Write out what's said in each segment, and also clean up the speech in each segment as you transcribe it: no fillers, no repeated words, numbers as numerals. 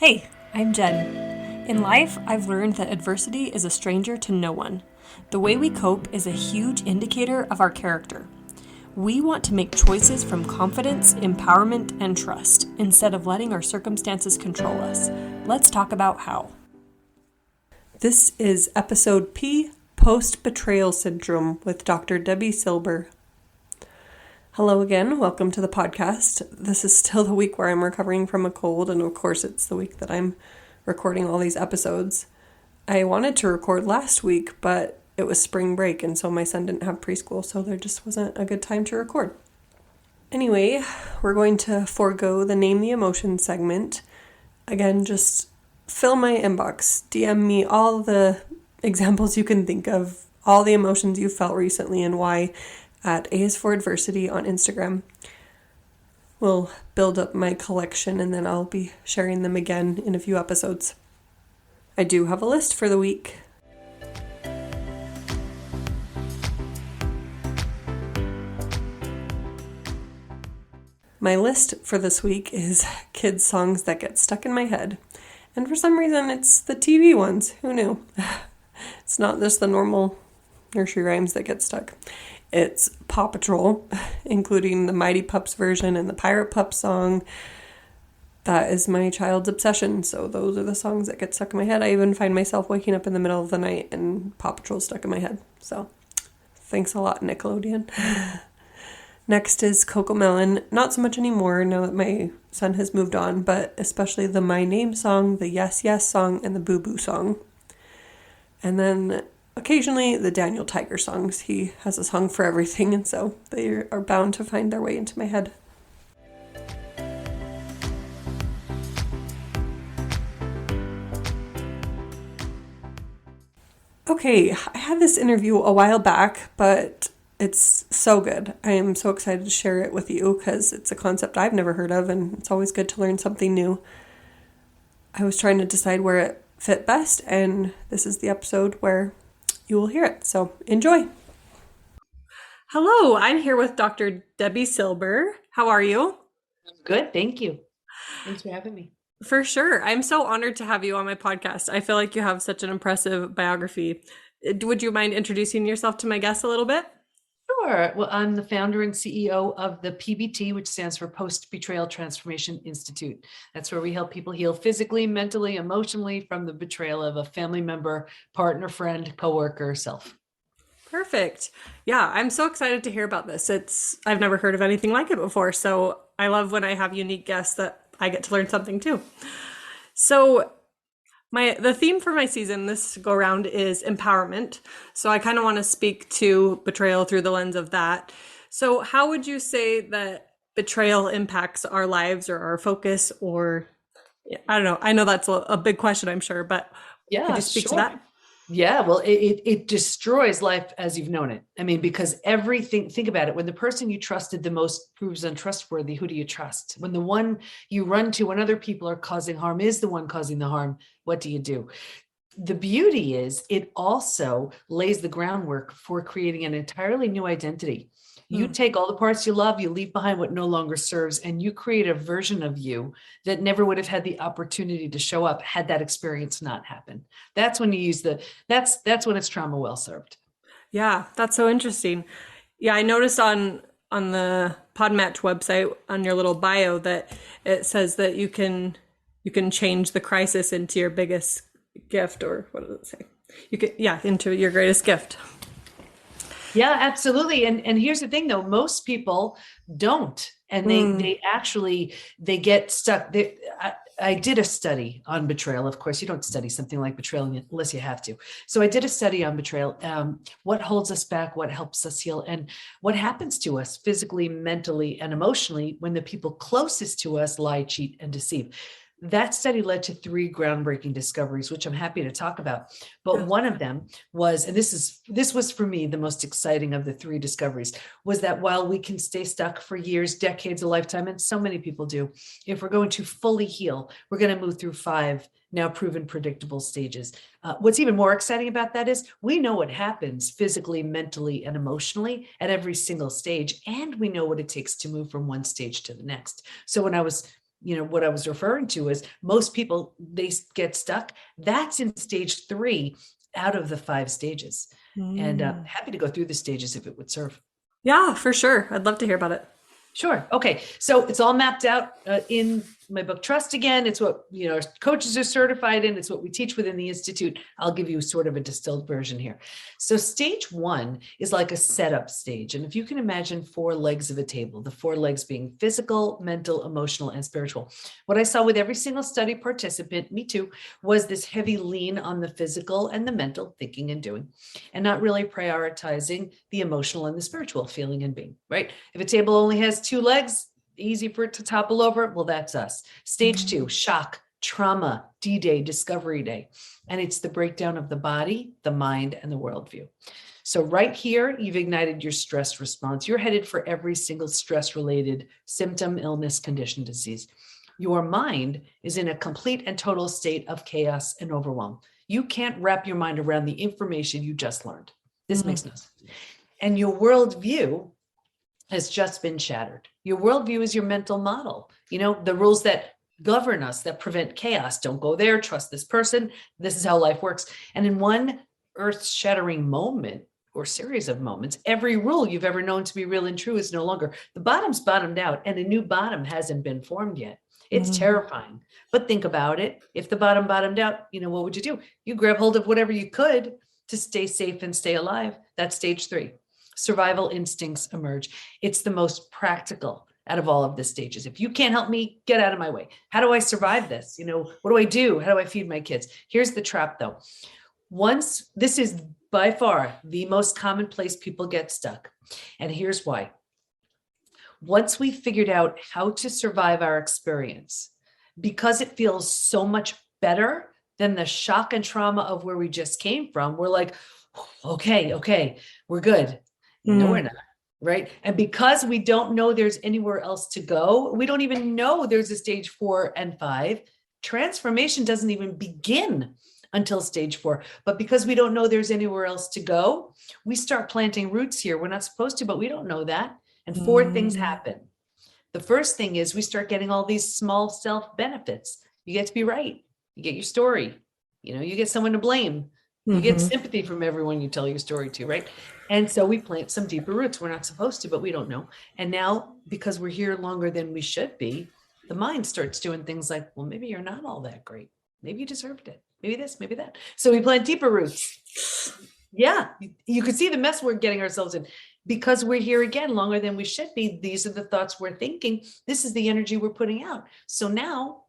Hey, I'm Jen. In life, I've learned that adversity is a stranger to no one. The way we cope is a huge indicator of our character. We want to make choices from confidence, empowerment, and trust, instead of letting our circumstances control us. Let's talk about how. This is episode P, Post-Betrayal Syndrome with Dr. Debi Silber. Hello again, welcome to the podcast. This is still the week where I'm recovering from a cold, and of course it's the week that I'm recording all these episodes. I wanted to record last week, but it was spring break, and so my son didn't have preschool, so there just wasn't a good time to record. Anyway, we're going to forego the Name the Emotion segment. Again, just fill my inbox, DM me all the examples you can think of, all the emotions you felt recently and why, at A is for Adversity on Instagram. We'll build up my collection and then I'll be sharing them again in a few episodes. I do have a list for the week. My list for this week is kids' songs that get stuck in my head. And for some reason, it's the TV ones. Who knew? It's not just the normal nursery rhymes that get stuck. It's Paw Patrol, including the Mighty Pups version and the Pirate Pup song. That is my child's obsession, so those are the songs that get stuck in my head. I even find myself waking up in the middle of the night and Paw Patrol stuck in my head. So, thanks a lot, Nickelodeon. Next is Cocomelon. Not so much anymore now that my son has moved on, but especially the My Name song, the Yes Yes song, and the Boo Boo song. And then occasionally the Daniel Tiger songs. He has a song for everything, and so they are bound to find their way into my head. Okay, I had this interview a while back, but it's so good. I am so excited to share it with you because it's a concept I've never heard of, and it's always good to learn something new. I was trying to decide where it fit best, and this is the episode where you will hear it. So enjoy. Hello, I'm here with Dr. Debi Silber. How are you? Good, thank you. Thanks for having me. For sure. I'm so honored to have you on my podcast. I feel like you have such an impressive biography. Would you mind introducing yourself to my guests a little bit? Sure. Well, I'm the founder and CEO of the PBT, which stands for Post-Betrayal Transformation Institute. That's where we help people heal physically, mentally, emotionally from the betrayal of a family member, partner, friend, coworker, self. Perfect. Yeah, I'm so excited to hear about this. I've never heard of anything like it before, so I love when I have unique guests that I get to learn something too. So the theme for my season this go around is empowerment. So I kind of want to speak to betrayal through the lens of that. So how would you say that betrayal impacts our lives or our focus, or I don't know. I know that's a big question, I'm sure, but could you speak to that? Yeah, well, it destroys life as you've known it. I mean, because everything, think about it. When the person you trusted the most proves untrustworthy, who do you trust? When the one you run to when other people are causing harm is the one causing the harm, what do you do? The beauty is it also lays the groundwork for creating an entirely new identity. You take all the parts you love, you leave behind what no longer serves, and you create a version of you that never would have had the opportunity to show up had that experience not happened. That's when you use that's when it's trauma well served. Yeah, that's so interesting. Yeah, I noticed on the Podmatch website on your little bio that it says that you can change the crisis into your biggest gift, or what does it say? Into your greatest gift. Yeah, absolutely. And here's the thing though, most people don't. And they get stuck. I did a study on betrayal. Of course, you don't study something like betrayal unless you have to. So I did a study on betrayal, what holds us back, what helps us heal, and what happens to us physically, mentally, and emotionally when the people closest to us lie, cheat, and deceive. That study led to 3 groundbreaking discoveries, which I'm happy to talk about. But one of them was, and this was for me the most exciting of the 3 discoveries, was that while we can stay stuck for years, decades, a lifetime, and so many people do, if we're going to fully heal, we're going to move through 5 now proven predictable stages. What's even more exciting about that is we know what happens physically, mentally, and emotionally at every single stage, and we know what it takes to move from one stage to the next. So when I was what I was referring to is most people, they get stuck. That's in stage 3 out of the 5 stages. And happy to go through the stages if it would serve. Yeah, for sure. I'd love to hear about it. Sure. Okay. So it's all mapped out in my book, Trust Again. It's what, our coaches are certified in. It's what we teach within the Institute. I'll give you sort of a distilled version here. So stage 1 is like a setup stage. And if you can imagine 4 legs of a table, the 4 legs being physical, mental, emotional, and spiritual. What I saw with every single study participant, me too, was this heavy lean on the physical and the mental thinking and doing, and not really prioritizing the emotional and the spiritual feeling and being, right? If a table only has 2 legs, easy for it to topple over. Well, that's us. Stage 2, shock, trauma, D-Day, discovery day. And it's the breakdown of the body, the mind, and the worldview. So right here, you've ignited your stress response. You're headed for every single stress-related symptom, illness, condition, disease. Your mind is in a complete and total state of chaos and overwhelm. You can't wrap your mind around the information you just learned. This makes no sense. And your worldview has just been shattered. Your worldview is your mental model. The rules that govern us, that prevent chaos. Don't go there. Trust this person. This is how life works. And in one earth-shattering moment or series of moments, every rule you've ever known to be real and true is no longer. The bottom's bottomed out and a new bottom hasn't been formed yet. It's terrifying. But think about it. If the bottom bottomed out, what would you do? You grab hold of whatever you could to stay safe and stay alive. That's stage 3. Survival instincts emerge. It's the most practical out of all of the stages. If you can't help me, get out of my way. How do I survive this? What do I do? How do I feed my kids? Here's the trap though. This is by far the most common place people get stuck. And here's why. Once we figured out how to survive our experience, because it feels so much better than the shock and trauma of where we just came from, we're like, okay, we're good. No, we're not. Right. And because we don't know there's anywhere else to go, we don't even know there's a stage 4 and 5. Transformation doesn't even begin until stage 4. But because we don't know there's anywhere else to go, we start planting roots here. We're not supposed to, but we don't know that. And 4 things happen. The first thing is we start getting all these small self benefits. You get to be right. You get your story. You get someone to blame. You get sympathy from everyone you tell your story to, right? And so we plant some deeper roots. We're not supposed to, but we don't know. And now, because we're here longer than we should be, the mind starts doing things like, well, maybe you're not all that great. Maybe you deserved it. Maybe this, maybe that. So we plant deeper roots. Yeah, you could see the mess we're getting ourselves in. Because we're here again longer than we should be. These are the thoughts we're thinking. This is the energy we're putting out. So now,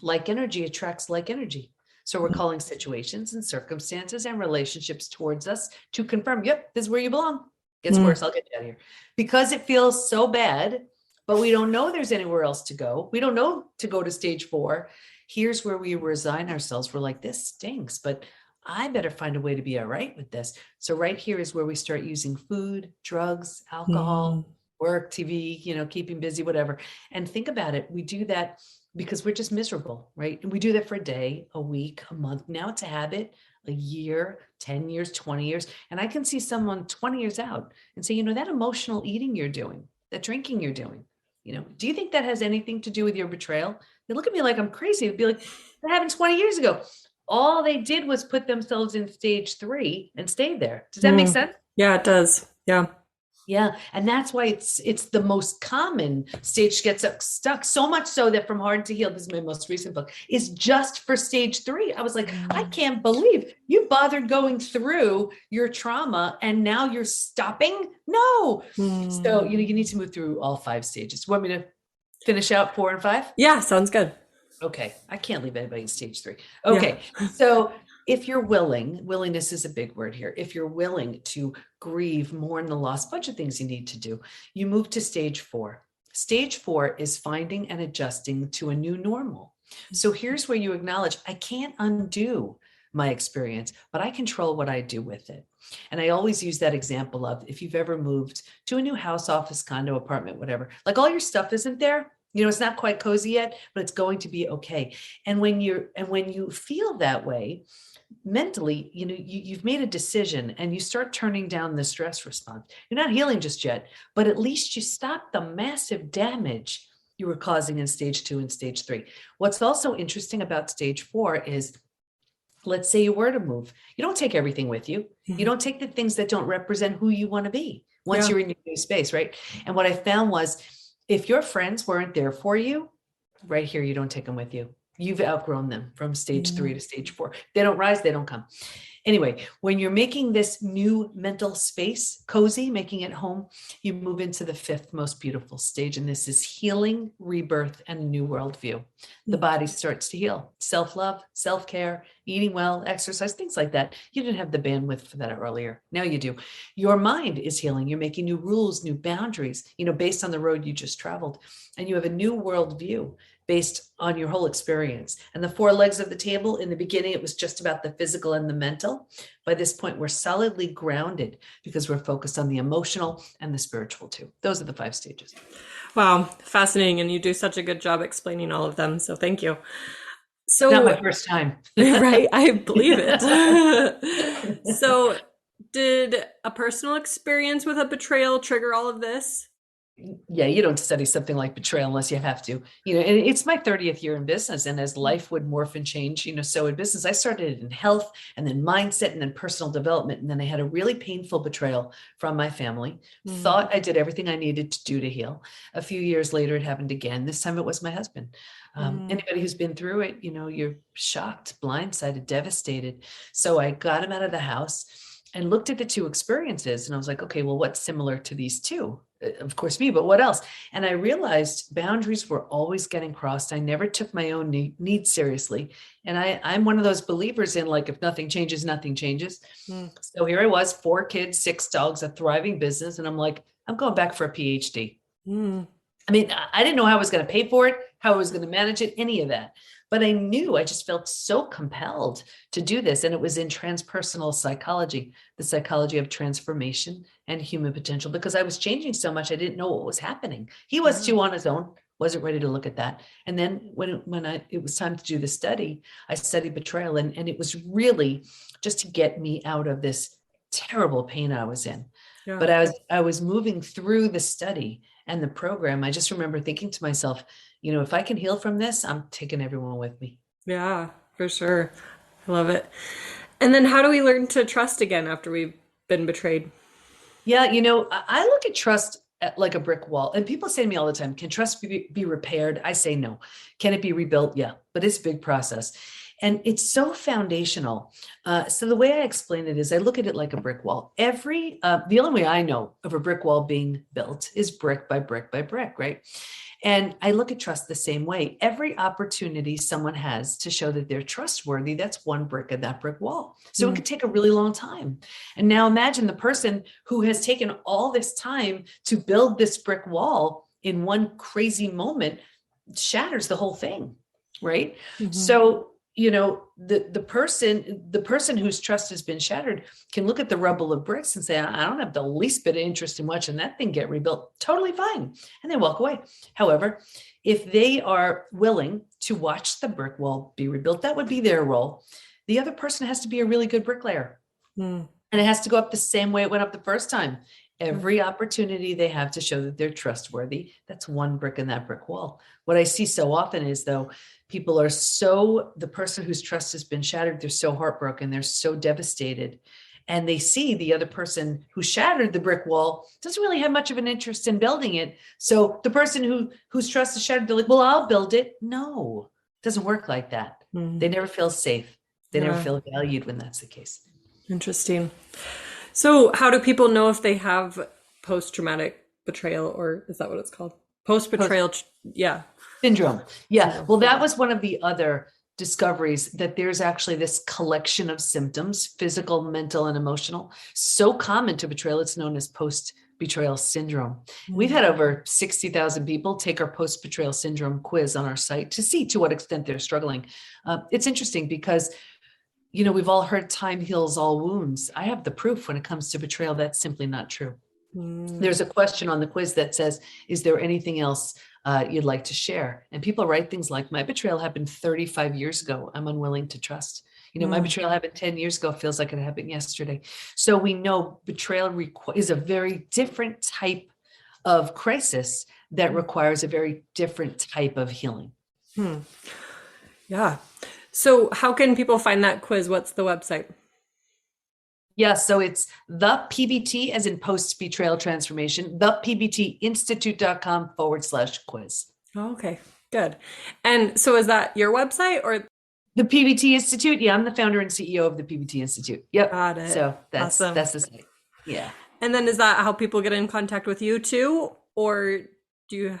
like energy attracts like energy. So we're calling situations and circumstances and relationships towards us to confirm, yep, this is where you belong. Gets worse, I'll get you out of here. Because it feels so bad, but we don't know there's anywhere else to go. We don't know to go to stage 4. Here's where we resign ourselves. We're like, this stinks, but I better find a way to be all right with this. So right here is where we start using food, drugs, alcohol, work, TV, keeping busy, whatever. And think about it. We do that because we're just miserable, right? And we do that for a day, a week, a month. Now it's a habit, a year, 10 years, 20 years. And I can see someone 20 years out and say, that emotional eating you're doing, that drinking you're doing, do you think that has anything to do with your betrayal? They look at me like I'm crazy. It'd be like, that happened 20 years ago. All they did was put themselves in stage 3 and stayed there. Does that make sense? Yeah, it does. Yeah. Yeah. And that's why it's the most common stage to get stuck. So much so that From Hard to Heal, this is my most recent book, is just for stage 3. I was like, I can't believe you bothered going through your trauma and now you're stopping. No. So, you need to move through all 5 stages. You want me to finish out 4 and 5? Yeah, sounds good. Okay. I can't leave anybody in stage 3. Okay. Yeah. So if you're willingness is a big word here. If you're willing to grieve, mourn the loss, bunch of things you need to do, you move to stage 4. Stage 4 is finding and adjusting to a new normal. So here's where you acknowledge, I can't undo my experience, but I control what I do with it. And I always use that example of if you've ever moved to a new house, office, condo, apartment, whatever, like all your stuff isn't there. It's not quite cozy yet, but it's going to be okay. And when you feel that way, mentally, you've made a decision and you start turning down the stress response. You're not healing just yet, but at least you stop the massive damage you were causing in stage 2 and stage 3. What's also interesting about stage 4 is, let's say you were to move, you don't take everything with you. You don't take the things that don't represent who you want to be once you're in your new space, right? And what I found was, if your friends weren't there for you, right here, you don't take them with you. You've outgrown them from stage 3 to stage 4. They don't rise, they don't come. Anyway, when you're making this new mental space cozy, making it home, you move into the 5th most beautiful stage. And this is healing, rebirth, and a new worldview. The body starts to heal. Self-love, self-care, eating well, exercise, things like that. You didn't have the bandwidth for that earlier. Now you do. Your mind is healing. You're making new rules, new boundaries, based on the road you just traveled. And you have a new worldview based on your whole experience. And the 4 legs of the table, in the beginning, it was just about the physical and the mental. By this point, we're solidly grounded because we're focused on the emotional and the spiritual too. Those are the 5 stages. Wow, fascinating. And you do such a good job explaining all of them. So thank you. So, not my first time. Right, I believe it. So did a personal experience with a betrayal trigger all of this? Yeah, you don't study something like betrayal unless you have to. And it's my 30th year in business, and as life would morph and change, so in business, I started in health and then mindset and then personal development. And then I had a really painful betrayal from my family. Thought I did everything I needed to do to heal. A few years later, it happened again. This time it was my husband. Anybody who's been through it, you're shocked, blindsided, devastated. So I got him out of the house and looked at the 2 experiences. And I was like, okay, well, what's similar to these 2? Of course, me, but what else? And I realized boundaries were always getting crossed. I never took my own needs seriously. And I'm one of those believers in, like, if nothing changes, nothing changes. So here I was, 4 kids, 6 dogs, a thriving business. And I'm like, I'm going back for a PhD. I mean, I didn't know how I was going to pay for it, how I was going to manage it, any of that. But I just felt so compelled to do this. And it was in transpersonal psychology, the psychology of transformation and human potential, because I was changing so much, I didn't know what was happening. He was too on his own, wasn't ready to look at that. And then when it was time to do the study, I studied betrayal. And it was really just to get me out of this terrible pain I was in. Yeah. But I was moving through the study and the program. I just remember thinking to myself, if I can heal from this, I'm taking everyone with me. Yeah, for sure. I love it. And then how do we learn to trust again after we've been betrayed? Yeah, I look at trust like a brick wall. And people say to me all the time, can trust be repaired? I say no. Can it be rebuilt? Yeah, but it's a big process. And it's so foundational. So the way I explain it is I look at it like a brick wall. The only way I know of a brick wall being built is brick by brick by brick, right? And I look at trust the same way. Every opportunity someone has to show that they're trustworthy, that's one brick of that brick wall. So it could take a really long time. And now imagine the person who has taken all this time to build this brick wall in one crazy moment shatters the whole thing, right? So the person whose trust has been shattered can look at the rubble of bricks and say, I don't have the least bit of interest in watching that thing get rebuilt. Totally fine. And they walk away. However, if they are willing to watch the brick wall be rebuilt, that would be their role. The other person has to be a really good bricklayer. And it has to go up the same way it went up the first time. Every opportunity they have to show that they're trustworthy, that's one brick in that brick wall. What I see so often is, though, people are the person whose trust has been shattered, they're so heartbroken, they're so devastated. And they see the other person who shattered the brick wall doesn't really have much of an interest in building it. So the person whose trust is shattered, they're like, well, I'll build it. No, it doesn't work like that. They never feel safe. They never feel valued when that's the case. Interesting. So how do people know if they have post-traumatic betrayal, or is that what it's called? Post-betrayal, syndrome. Yeah. Well, that was one of the other discoveries, that there's actually this collection of symptoms, physical, mental, and emotional, so common to betrayal. It's known as post-betrayal syndrome. We've had over 60,000 people take our post-betrayal syndrome quiz on our site to see to what extent they're struggling. It's interesting because we've all heard time heals all wounds. I have the proof when it comes to betrayal. That's simply not true. There's a question on the quiz that says, is there anything else you'd like to share? And people write things like, my betrayal happened 35 years ago. I'm unwilling to trust. My betrayal happened 10 years ago. Feels like it happened yesterday. So we know betrayal is a very different type of crisis that requires a very different type of healing. Yeah. So how can people find that quiz? What's the website? Yeah, so it's the PBT, as in post-betrayal transformation, thepbtinstitute.com/quiz. Oh, okay, good. And so is that your website or? The PBT Institute. Yeah, I'm the founder and CEO of the PBT Institute. Yep. Got it. So that's Awesome. the site. Yeah. And then is that how people get in contact with you too? Or do you?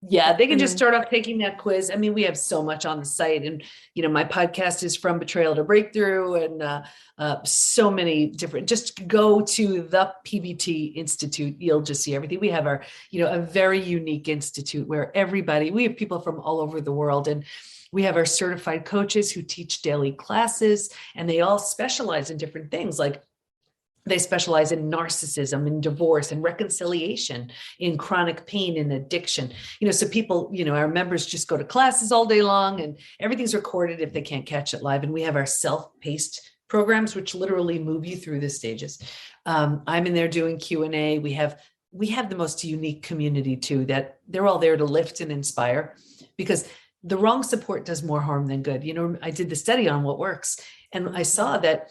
Yeah, they can just start off taking that quiz. I mean, we have so much on the site, and my podcast is From Betrayal to Breakthrough, and so many different. Just go to the PBT Institute; you'll just see everything. We have our, a very unique institute where we have people from all over the world, and we have our certified coaches who teach daily classes, and they all specialize in different things, like they specialize in narcissism, in divorce, and reconciliation, in chronic pain and addiction. So people, our members just go to classes all day long, and everything's recorded if they can't catch it live. And we have our self-paced programs, which literally move you through the stages. I'm in there doing Q&A. We have the most unique community too, that they're all there to lift and inspire, because the wrong support does more harm than good. I did the study on what works, and I saw that,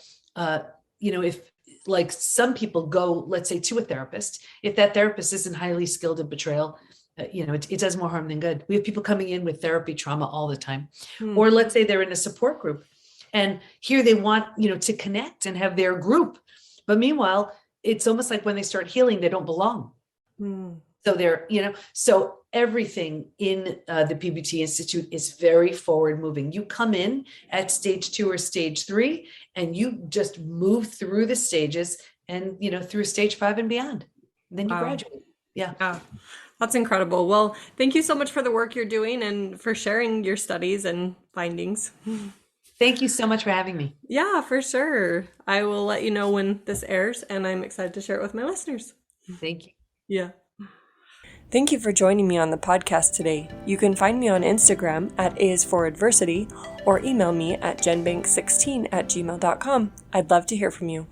if like some people go, let's say, to a therapist, if that therapist isn't highly skilled in betrayal, it does more harm than good. We have people coming in with therapy trauma all the time. Or let's say they're in a support group, and here they want, to connect and have their group. But meanwhile, it's almost like when they start healing, they don't belong. So they're, so everything in the PBT Institute is very forward moving. You come in at stage 2 or stage 3, and you just move through the stages and, through stage 5 and beyond. And then you graduate. Yeah. That's incredible. Well, thank you so much for the work you're doing and for sharing your studies and findings. Thank you so much for having me. Yeah, for sure. I will let you know when this airs, and I'm excited to share it with my listeners. Thank you. Yeah. Thank you for joining me on the podcast today. You can find me on Instagram at aisforadversity or email me at jenbank16@gmail.com. I'd love to hear from you.